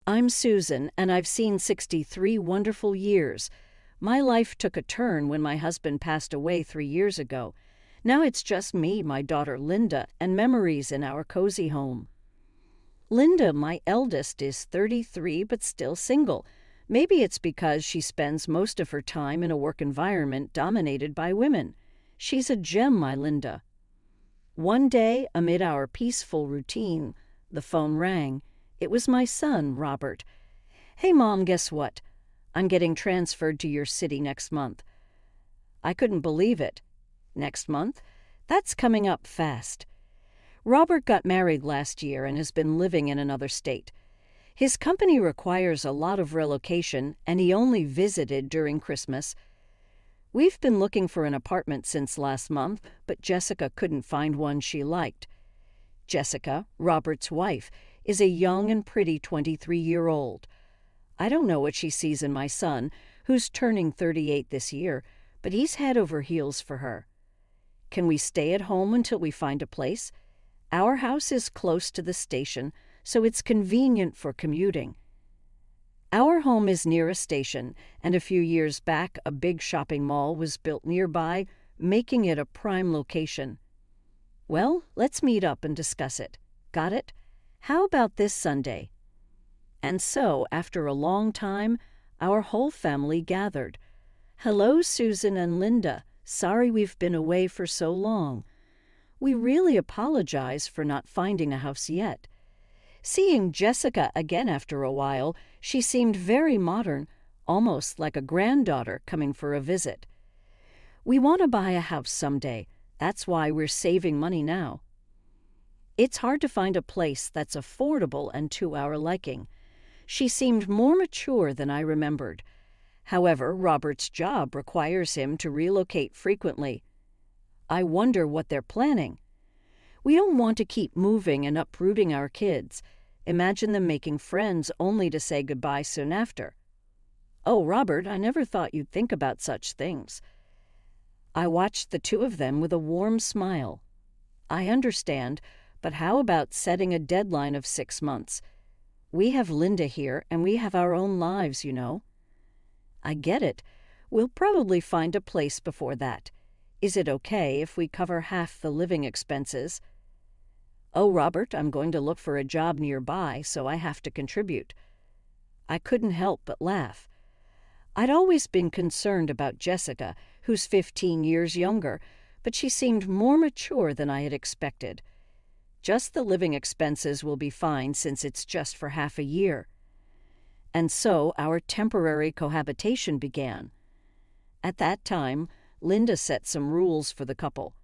I'm Susan, and I've seen 63 wonderful years. My life took a turn when my husband passed away 3 years ago. Now it's just me, my daughter Linda, and memories in our cozy home. Linda, my eldest, is 33 but still single. Maybe it's because she spends most of her time in a work environment dominated by women. She's a gem, my Linda. One day, amid our peaceful routine, the phone rang. It was my son, Robert. "Hey, Mom, guess what? I'm getting transferred to your city next month." I couldn't believe it. Next month? That's coming up fast. Robert got married last year and has been living in another state. His company requires a lot of relocation, and he only visited during Christmas. We've been looking for an apartment since last month, but Jessica couldn't find one she liked. Jessica, Robert's wife, is a young and pretty 23-year-old. I don't know what she sees in my son, who's turning 38 this year, but he's head over heels for her. Can we stay at home until we find a place? Our house is close to the station, so it's convenient for commuting. Our home is near a station, and a few years back a big shopping mall was built nearby, making it a prime location. Well, let's meet up and discuss it. Got it? How about this Sunday? And so, after a long time, our whole family gathered. Hello, Susan and Linda. Sorry we've been away for so long. We really apologize for not finding a house yet. Seeing Jessica again after a while, she seemed very modern, almost like a granddaughter coming for a visit. We want to buy a house someday. That's why we're saving money now. It's hard to find a place that's affordable and to our liking. She seemed more mature than I remembered. However, Robert's job requires him to relocate frequently. I wonder what they're planning. We don't want to keep moving and uprooting our kids. Imagine them making friends only to say goodbye soon after. Oh, Robert, I never thought you'd think about such things. I watched the two of them with a warm smile. I understand, but how about setting a deadline of 6 months? We have Linda here, and we have our own lives, you know. I get it. We'll probably find a place before that. Is it okay if we cover half the living expenses? Oh, Robert, I'm going to look for a job nearby, so I have to contribute. I couldn't help but laugh. I'd always been concerned about Jessica, who's 15 years younger, but she seemed more mature than I had expected. Just the living expenses will be fine since it's just for half a year. And so our temporary cohabitation began. At that time, Linda set some rules for the couple.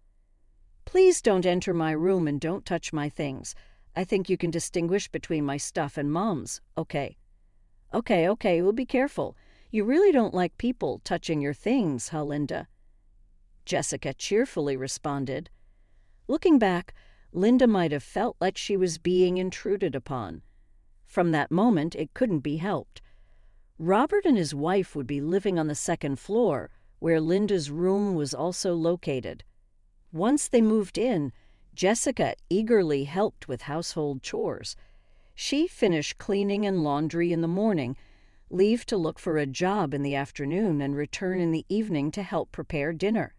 Please don't enter my room and don't touch my things. I think you can distinguish between my stuff and Mom's, okay? Okay, we'll be careful. You really don't like people touching your things, huh, Linda? Jessica cheerfully responded. Looking back, Linda might have felt like she was being intruded upon. From that moment, it couldn't be helped. Robert and his wife would be living on the second floor, where Linda's room was also located. Once they moved in, Jessica eagerly helped with household chores. She finished cleaning and laundry in the morning, leave to look for a job in the afternoon, and return in the evening to help prepare dinner.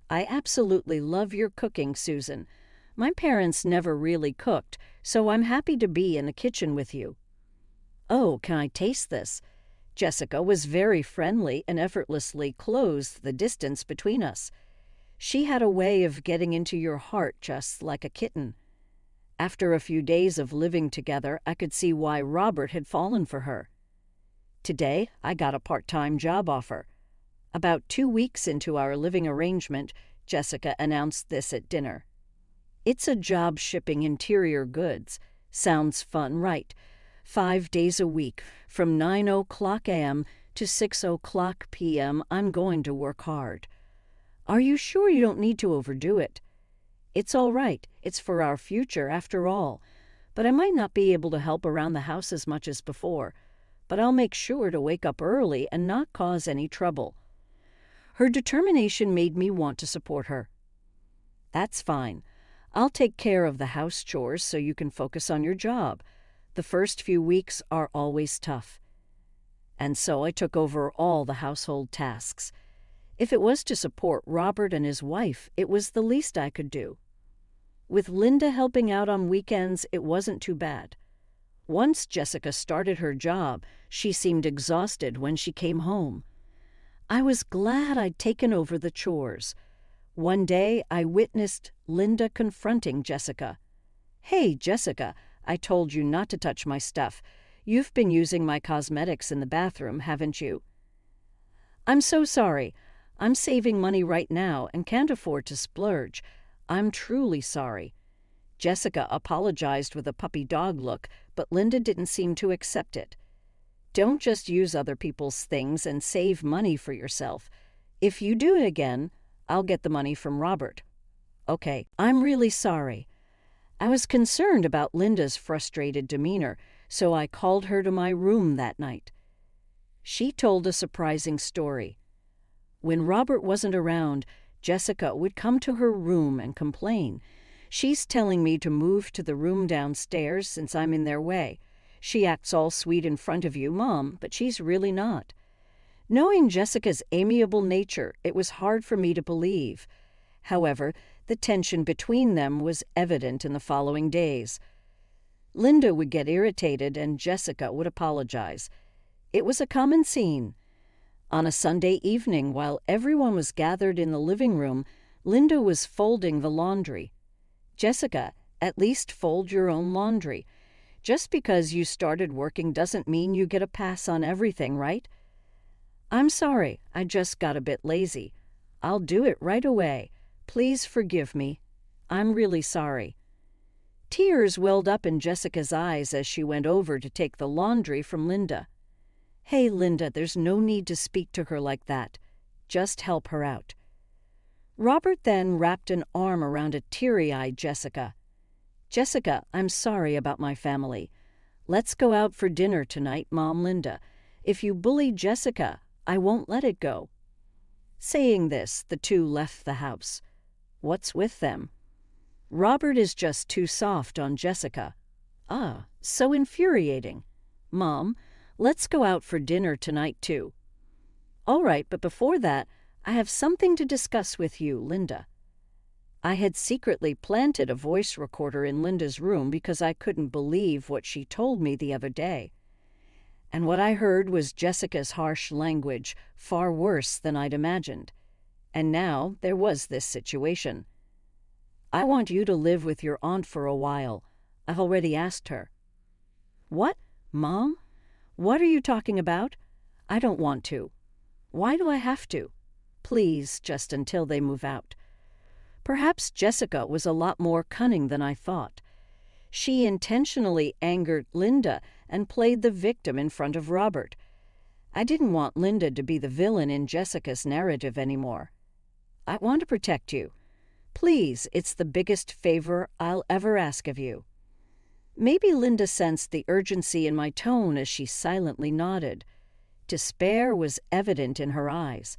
I absolutely love your cooking, Susan. My parents never really cooked, so I'm happy to be in the kitchen with you. Oh, can I taste this? Jessica was very friendly and effortlessly closed the distance between us. She had a way of getting into your heart just like a kitten. After a few days of living together, I could see why Robert had fallen for her. Today, I got a part-time job offer. About 2 weeks into our living arrangement, Jessica announced this at dinner. It's a job shipping interior goods. Sounds fun, right? 5 days a week, from 9:00 a.m. to 6:00 p.m., I'm going to work hard. Are you sure you don't need to overdo it? It's all right. It's for our future, after all. But I might not be able to help around the house as much as before. But I'll make sure to wake up early and not cause any trouble. Her determination made me want to support her. That's fine. I'll take care of the house chores so you can focus on your job. The first few weeks are always tough. And so I took over all the household tasks. If it was to support Robert and his wife, it was the least I could do. With Linda helping out on weekends, it wasn't too bad. Once Jessica started her job, she seemed exhausted when she came home. I was glad I'd taken over the chores. One day, I witnessed Linda confronting Jessica. "Hey, Jessica, I told you not to touch my stuff. You've been using my cosmetics in the bathroom, haven't you?" "I'm so sorry. I'm saving money right now and can't afford to splurge. I'm truly sorry." Jessica apologized with a puppy dog look, but Linda didn't seem to accept it. "Don't just use other people's things and save money for yourself. If you do it again, I'll get the money from Robert." "Okay, I'm really sorry." I was concerned about Linda's frustrated demeanor, so I called her to my room that night. She told a surprising story. When Robert wasn't around, Jessica would come to her room and complain. "She's telling me to move to the room downstairs since I'm in their way. She acts all sweet in front of you, Mom, but she's really not." Knowing Jessica's amiable nature, it was hard for me to believe. However, the tension between them was evident in the following days. Linda would get irritated and Jessica would apologize. It was a common scene. On a Sunday evening, while everyone was gathered in the living room, Linda was folding the laundry. "Jessica, at least fold your own laundry. Just because you started working doesn't mean you get a pass on everything, right?" "I'm sorry, I just got a bit lazy. I'll do it right away. Please forgive me. I'm really sorry." Tears welled up in Jessica's eyes as she went over to take the laundry from Linda. "Hey, Linda, there's no need to speak to her like that. Just help her out." Robert then wrapped an arm around a teary-eyed Jessica. "Jessica, I'm sorry about my family. Let's go out for dinner tonight, Mom Linda. If you bully Jessica, I won't let it go." Saying this, the two left the house. What's with them? Robert is just too soft on Jessica. Ah, so infuriating. "Mom, let's go out for dinner tonight, too." "All right, but before that, I have something to discuss with you, Linda." I had secretly planted a voice recorder in Linda's room because I couldn't believe what she told me the other day. And what I heard was Jessica's harsh language, far worse than I'd imagined. And now there was this situation. "I want you to live with your aunt for a while. I've already asked her." "What? Mom? What are you talking about? I don't want to." "Why do I have to?" "Please, just until they move out." Perhaps Jessica was a lot more cunning than I thought. She intentionally angered Linda and played the victim in front of Robert. I didn't want Linda to be the villain in Jessica's narrative anymore. "I want to protect you. Please, it's the biggest favor I'll ever ask of you." Maybe Linda sensed the urgency in my tone as she silently nodded. Despair was evident in her eyes.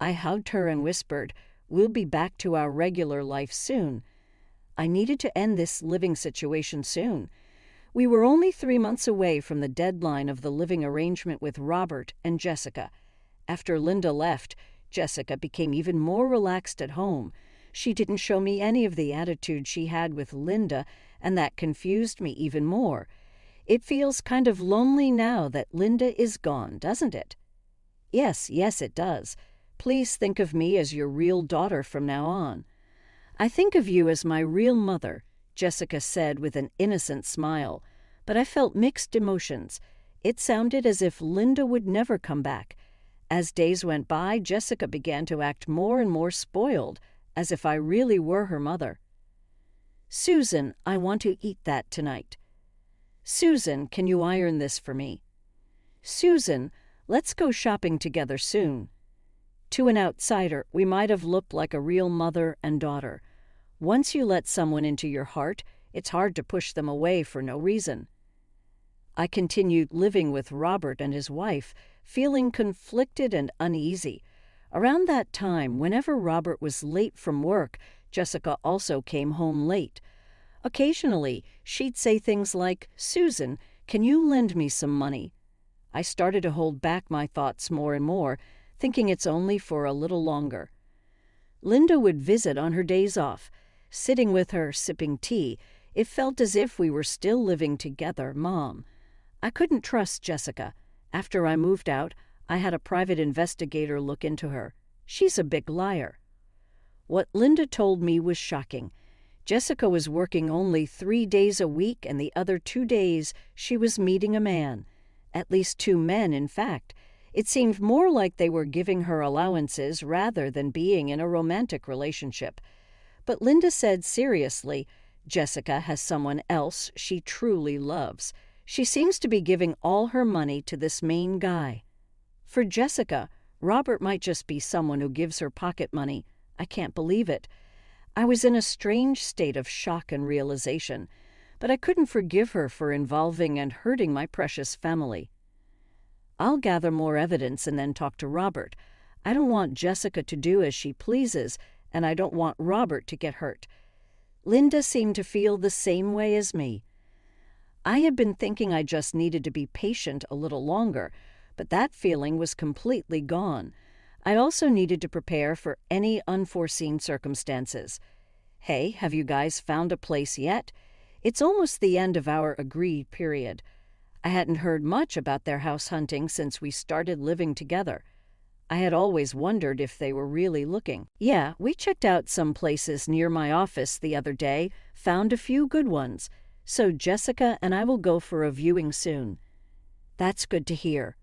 I hugged her and whispered, "We'll be back to our regular life soon." I needed to end this living situation soon. We were only 3 months away from the deadline of the living arrangement with Robert and Jessica. After Linda left, Jessica became even more relaxed at home. She didn't show me any of the attitude she had with Linda, and that confused me even more. It feels kind of lonely now that Linda is gone, doesn't it? Yes, it does. Please think of me as your real daughter from now on. "I think of you as my real mother," Jessica said with an innocent smile, but I felt mixed emotions. It sounded as if Linda would never come back. As days went by, Jessica began to act more and more spoiled, as if I really were her mother. "Susan, I want to eat that tonight." "Susan, can you iron this for me?" "Susan, let's go shopping together soon." To an outsider, we might have looked like a real mother and daughter. Once you let someone into your heart, it's hard to push them away for no reason. I continued living with Robert and his wife, feeling conflicted and uneasy. Around that time, whenever Robert was late from work, Jessica also came home late. Occasionally, she'd say things like, "Susan, can you lend me some money?" I started to hold back my thoughts more and more, thinking it's only for a little longer. Linda would visit on her days off. Sitting with her, sipping tea, it felt as if we were still living together, Mom. I couldn't trust Jessica. After I moved out, I had a private investigator look into her. She's a big liar. What Linda told me was shocking. Jessica was working only 3 days a week, and the other 2 days she was meeting a man. At least 2 men, in fact. It seemed more like they were giving her allowances rather than being in a romantic relationship. But Linda said seriously, Jessica has someone else she truly loves. She seems to be giving all her money to this main guy. For Jessica, Robert might just be someone who gives her pocket money. I can't believe it. I was in a strange state of shock and realization, but I couldn't forgive her for involving and hurting my precious family. I'll gather more evidence and then talk to Robert. I don't want Jessica to do as she pleases, and I don't want Robert to get hurt. Linda seemed to feel the same way as me. I had been thinking I just needed to be patient a little longer, but that feeling was completely gone. I also needed to prepare for any unforeseen circumstances. Hey, have you guys found a place yet? It's almost the end of our agreed period. I hadn't heard much about their house hunting since we started living together. I had always wondered if they were really looking. Yeah, we checked out some places near my office the other day, found a few good ones. So Jessica and I will go for a viewing soon. That's good to hear.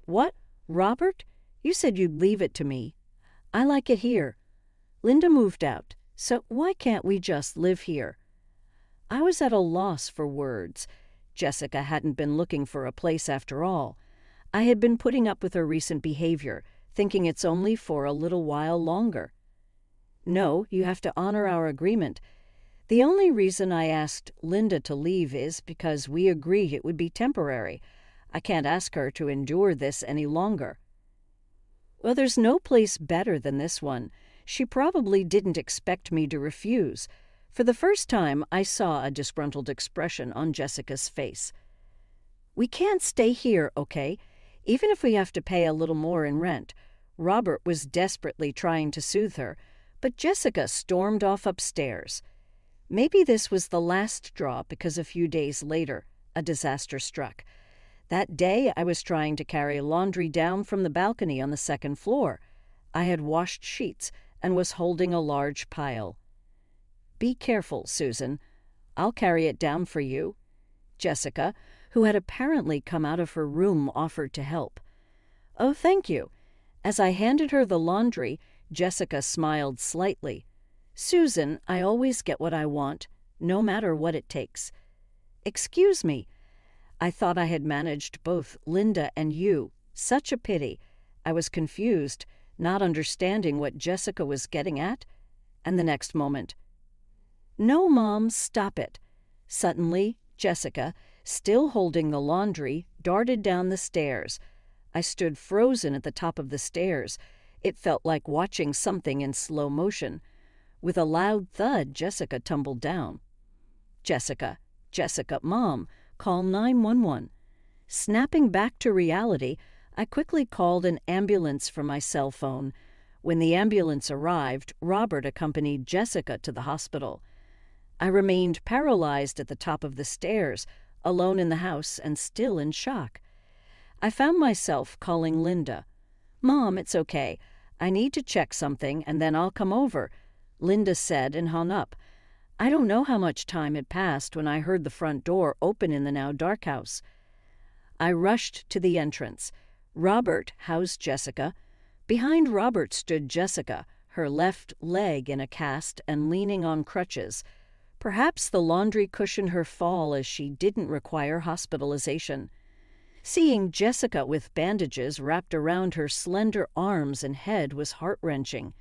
What? Robert? You said you'd leave it to me. I like it here. Linda moved out, so why can't we just live here? I was at a loss for words. Jessica hadn't been looking for a place after all. I had been putting up with her recent behavior, thinking it's only for a little while longer. No, you have to honor our agreement. The only reason I asked Linda to leave is because we agree it would be temporary. I can't ask her to endure this any longer. Well, there's no place better than this one. She probably didn't expect me to refuse. For the first time, I saw a disgruntled expression on Jessica's face. We can't stay here, okay? Even if we have to pay a little more in rent. Robert was desperately trying to soothe her, but Jessica stormed off upstairs. Maybe this was the last straw because a few days later, a disaster struck. That day, I was trying to carry laundry down from the balcony on the 2nd floor. I had washed sheets and was holding a large pile. Be careful, Susan. I'll carry it down for you. Jessica, who had apparently come out of her room, offered to help. Oh, thank you. As I handed her the laundry, Jessica smiled slightly. Susan, I always get what I want, no matter what it takes. Excuse me. I thought I had managed both Linda and you. Such a pity. I was confused, not understanding what Jessica was getting at. And the next moment, no, Mom, stop it. Suddenly, Jessica, still holding the laundry, darted down the stairs. I stood frozen at the top of the stairs. It felt like watching something in slow motion. With a loud thud, Jessica tumbled down. Jessica, Mom, call 911. Snapping back to reality, I quickly called an ambulance from my cell phone. When the ambulance arrived, Robert accompanied Jessica to the hospital. I remained paralyzed at the top of the stairs, alone in the house and still in shock. I found myself calling Linda. Mom, it's okay. I need to check something and then I'll come over, Linda said and hung up. I don't know how much time had passed when I heard the front door open in the now dark house. I rushed to the entrance. Robert housed Jessica. Behind Robert stood Jessica, her left leg in a cast and leaning on crutches. Perhaps the laundry cushioned her fall as she didn't require hospitalization. Seeing Jessica with bandages wrapped around her slender arms and head was heart-wrenching.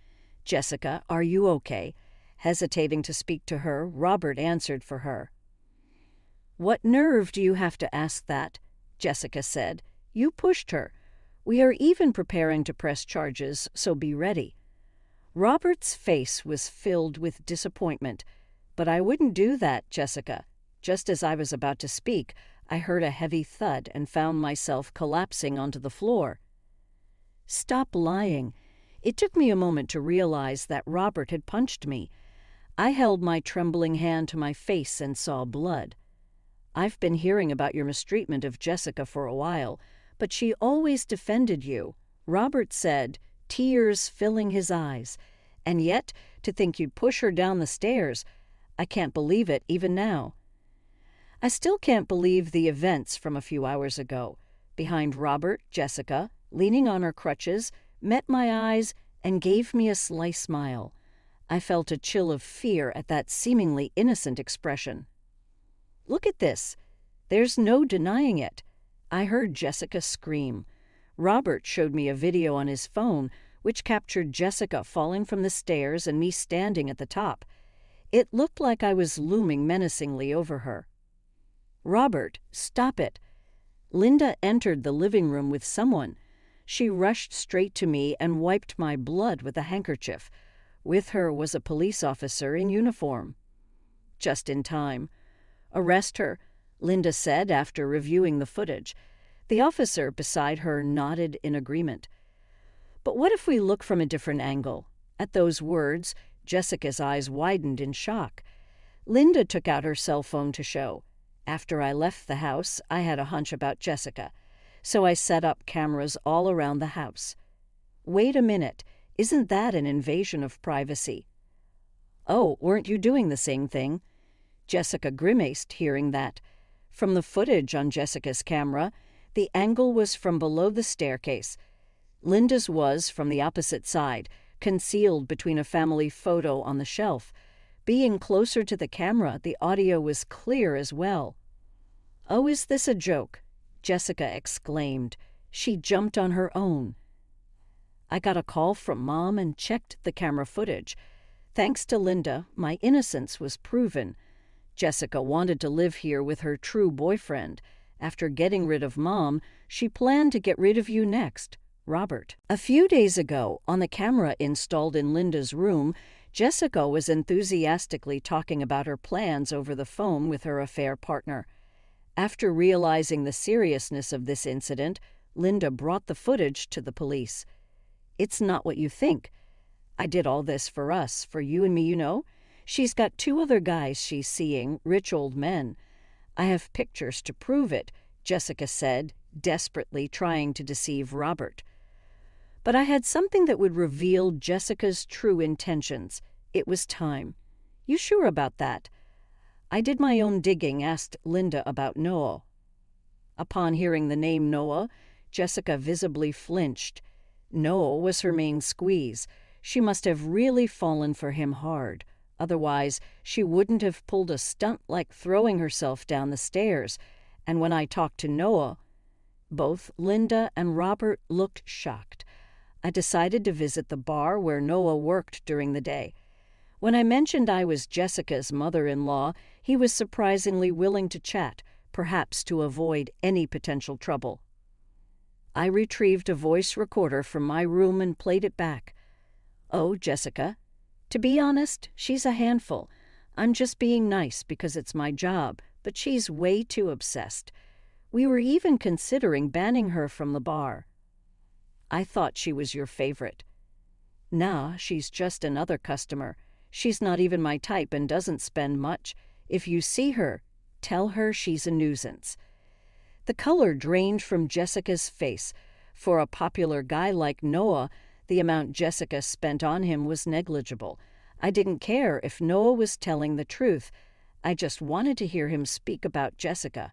Jessica, are you okay? Hesitating to speak to her, Robert answered for her. What nerve do you have to ask that? Jessica said. You pushed her. We are even preparing to press charges, so be ready. Robert's face was filled with disappointment. "But I wouldn't do that, Jessica." Just as I was about to speak, I heard a heavy thud and found myself collapsing onto the floor. "Stop lying." It took me a moment to realize that Robert had punched me. I held my trembling hand to my face and saw blood. "I've been hearing about your mistreatment of Jessica for a while, but she always defended you," Robert said, tears filling his eyes. "And yet, to think you'd push her down the stairs. I can't believe it even now." I still can't believe the events from a few hours ago. Behind Robert, Jessica, leaning on her crutches, met my eyes and gave me a sly smile. I felt a chill of fear at that seemingly innocent expression. "Look at this. There's no denying it." I heard Jessica scream. Robert showed me a video on his phone which captured Jessica falling from the stairs and me standing at the top. It looked like I was looming menacingly over her. "Robert, stop it." Linda entered the living room with someone. She rushed straight to me and wiped my blood with a handkerchief. With her was a police officer in uniform. "Just in time." "Arrest her," Linda said after reviewing the footage. The officer beside her nodded in agreement. "But what if we look from a different angle?" At those words, Jessica's eyes widened in shock. Linda took out her cell phone to show. After I left the house, I had a hunch about Jessica, so I set up cameras all around the house. "Wait a minute, isn't that an invasion of privacy?" "Oh, weren't you doing the same thing?" Jessica grimaced hearing that. From the footage on Jessica's camera, the angle was from below the staircase. Linda's was from the opposite side, concealed between a family photo on the shelf. Being closer to the camera, the audio was clear as well. "Oh, is this a joke?" Jessica exclaimed. She jumped on her own. I got a call from Mom and checked the camera footage. Thanks to Linda, my innocence was proven. Jessica wanted to live here with her true boyfriend. After getting rid of Mom, she planned to get rid of you next, Robert. A few days ago, on the camera installed in Linda's room, Jessica was enthusiastically talking about her plans over the phone with her affair partner. After realizing the seriousness of this incident, Linda brought the footage to the police. "It's not what you think. I did all this for us, for you and me, you know. She's got 2 other guys she's seeing, rich old men. I have pictures to prove it," Jessica said, desperately trying to deceive Robert. But I had something that would reveal Jessica's true intentions. It was time. "You sure about that?" I did my own digging, asked Linda about Noah. Upon hearing the name Noah, Jessica visibly flinched. Noah was her main squeeze. She must have really fallen for him hard. Otherwise, she wouldn't have pulled a stunt like throwing herself down the stairs. And when I talked to Noah, both Linda and Robert looked shocked. I decided to visit the bar where Noah worked during the day. When I mentioned I was Jessica's mother-in-law, he was surprisingly willing to chat, perhaps to avoid any potential trouble. I retrieved a voice recorder from my room and played it back. "Oh, Jessica, to be honest, she's a handful. I'm just being nice because it's my job, but she's way too obsessed. We were even considering banning her from the bar." "I thought she was your favorite." "Nah, she's just another customer. She's not even my type and doesn't spend much. If you see her, tell her she's a nuisance." The color drained from Jessica's face. For a popular guy like Noah, the amount Jessica spent on him was negligible. I didn't care if Noah was telling the truth. I just wanted to hear him speak about Jessica.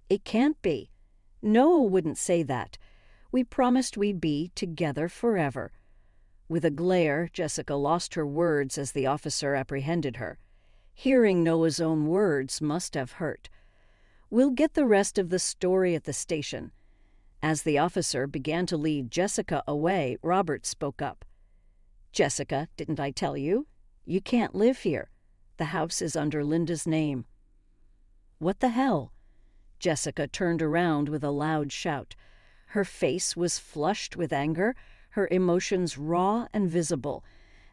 "It can't be. Noah wouldn't say that. We promised we'd be together forever." With a glare, Jessica lost her words as the officer apprehended her. Hearing Noah's own words must have hurt. "We'll get the rest of the story at the station." As the officer began to lead Jessica away, Robert spoke up. "Jessica, didn't I tell you? You can't live here. The house is under Linda's name." "What the hell?" Jessica turned around with a loud shout. Her face was flushed with anger, her emotions raw and visible.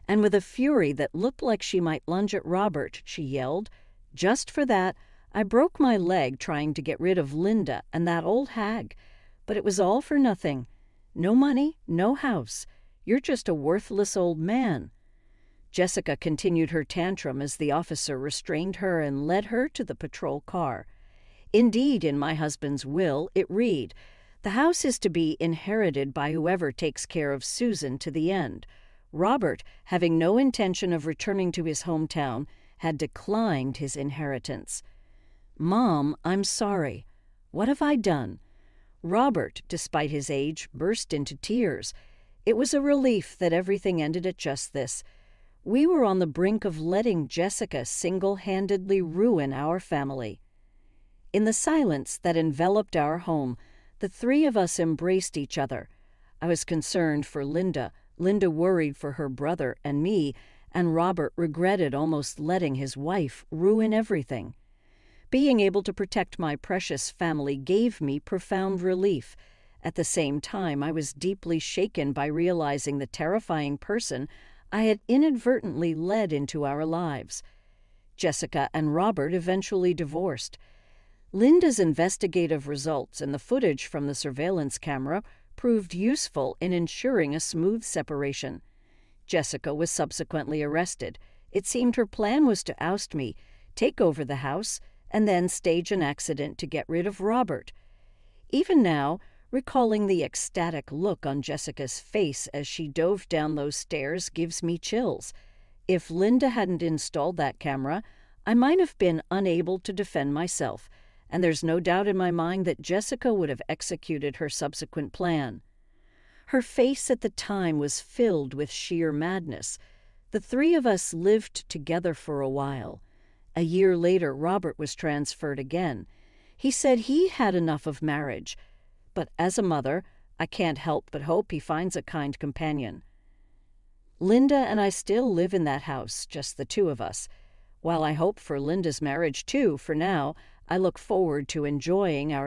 and with a fury that looked like she might lunge at Robert, she yelled, "Just for that, I broke my leg trying to get rid of Linda and that old hag. But it was all for nothing. No money, no house. You're just a worthless old man." Jessica continued her tantrum as the officer restrained her and led her to the patrol car. Indeed, in my husband's will, it read, "The house is to be inherited by whoever takes care of Susan to the end." Robert, having no intention of returning to his hometown, had declined his inheritance. "Mom, I'm sorry. What have I done?" Robert, despite his age, burst into tears. It was a relief that everything ended at just this. We were on the brink of letting Jessica single-handedly ruin our family. In the silence that enveloped our home, the three of us embraced each other. I was concerned for Linda, Linda worried for her brother and me, and Robert regretted almost letting his wife ruin everything. Being able to protect my precious family gave me profound relief. At the same time, I was deeply shaken by realizing the terrifying person I had inadvertently led into our lives. Jessica and Robert eventually divorced. Linda's investigative results and the footage from the surveillance camera proved useful in ensuring a smooth separation. Jessica was subsequently arrested. It seemed her plan was to oust me, take over the house, and then stage an accident to get rid of Robert. Even now, recalling the ecstatic look on Jessica's face as she dove down those stairs gives me chills. If Linda hadn't installed that camera, I might have been unable to defend myself, and there's no doubt in my mind that Jessica would have executed her subsequent plan. Her face at the time was filled with sheer madness. The three of us lived together for a while. A year later, Robert was transferred again. He said he had enough of marriage, but as a mother, I can't help but hope he finds a kind companion. Linda and I still live in that house, just the two of us. While I hope for Linda's marriage too, for now, I look forward to enjoying our